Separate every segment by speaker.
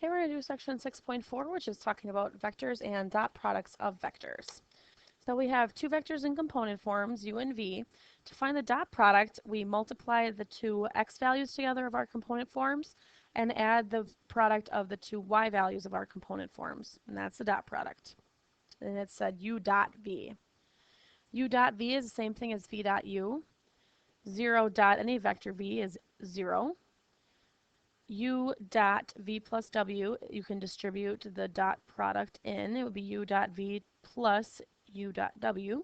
Speaker 1: Okay, we're going to do section 6.4, which is talking about vectors and dot products of vectors. So we have two vectors in component forms, u and v. To find the dot product, we multiply the two x values together of our component forms and add the product of the two y values of our component forms, and that's the dot product. And it said u dot v. U dot v is the same thing as v dot u. 0 dot any vector v is 0. U dot v plus w, you can distribute the dot product in. It would be u dot v plus u dot w.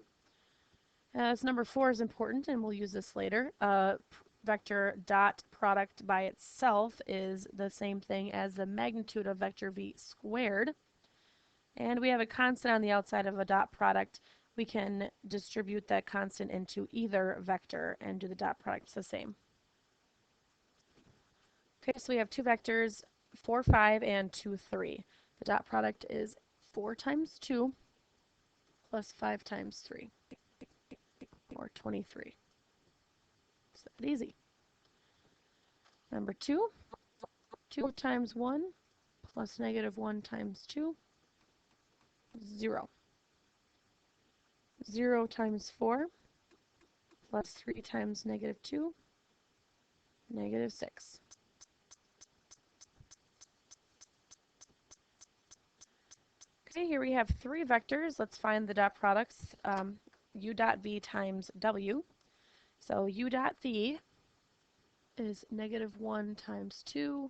Speaker 1: As number 4 is important, and we'll use this later. Vector dot product by itself is the same thing as the magnitude of vector v squared. And we have a constant on the outside of a dot product. We can distribute that constant into either vector and do the dot product the same. Okay, so we have two vectors, 4, 5, and 2, 3. The dot product is 4 times 2 plus 5 times 3, or 23. It's that easy. Number 2, 2 times 1 plus negative 1 times 2, 0. 0 times 4 plus 3 times negative 2, negative 6. Okay, here we have three vectors. Let's find the dot products. U dot v times w. So u dot v is negative 1 times 2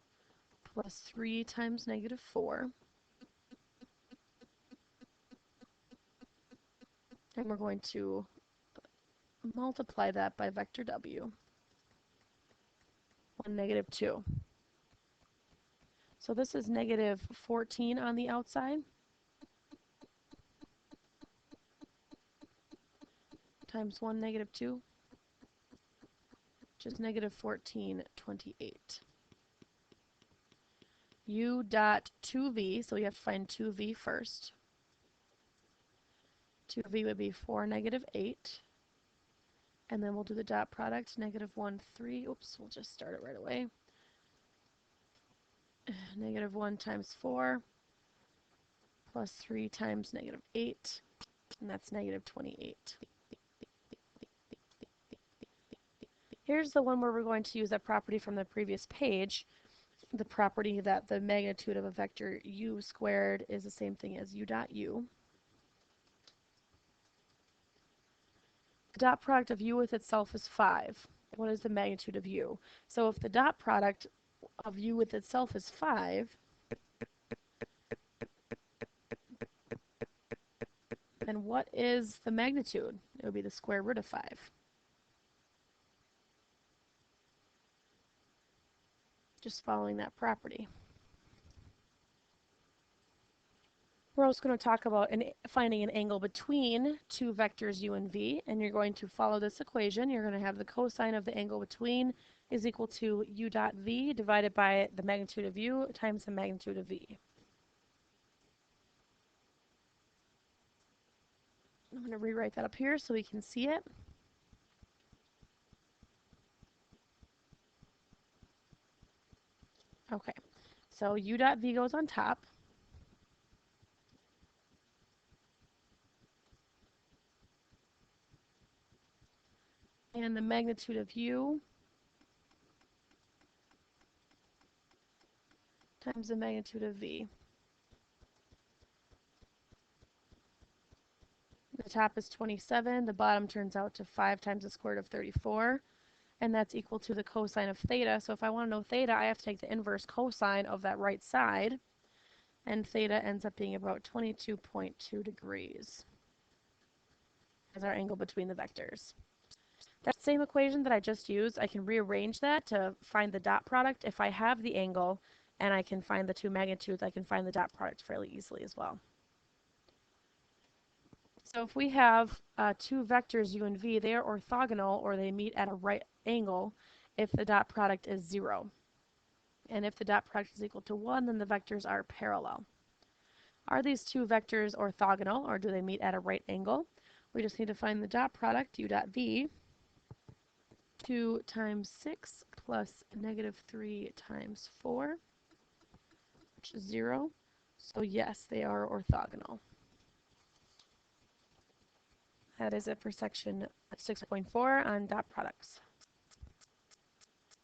Speaker 1: plus 3 times negative 4. And we're going to multiply that by vector w. 1, negative 2. So this is negative 14 on the outside. Times 1, negative 2, which is negative 14, 28. U dot 2v, so we have to find 2v first. 2v would be 4, negative 8. And then we'll do the dot product, negative 1, 3. Oops, we'll just start it right away. Negative 1 times 4 plus 3 times negative 8, and that's negative 28. Here's the one where we're going to use that property from the previous page, the property that the magnitude of a vector u squared is the same thing as u dot u. The dot product of u with itself is 5. What is the magnitude of u? So if the dot product of u with itself is 5, then what is the magnitude? It would be the square root of 5. Just following that property. We're also going to talk about finding an angle between two vectors u and v, and you're going to follow this equation. You're going to have the cosine of the angle between is equal to u dot v divided by the magnitude of u times the magnitude of v. I'm going to rewrite that up here so we can see it. Okay, so u dot v goes on top. And the magnitude of u times the magnitude of v. The top is 27, the bottom turns out to 5 times the square root of 34, and that's equal to the cosine of theta. So if I want to know theta, I have to take the inverse cosine of that right side, and theta ends up being about 22.2 degrees as our angle between the vectors. That same equation that I just used, I can rearrange that to find the dot product. If I have the angle and I can find the two magnitudes, I can find the dot product fairly easily as well. So if we have two vectors u and v, they are orthogonal, or they meet at a right angle if the dot product is 0. And if the dot product is equal to 1, then the vectors are parallel. Are these two vectors orthogonal, or do they meet at a right angle? We just need to find the dot product, u dot v. 2 times 6 plus negative 3 times 4 0. So yes, they are orthogonal. That is it for section 6.4 on dot products.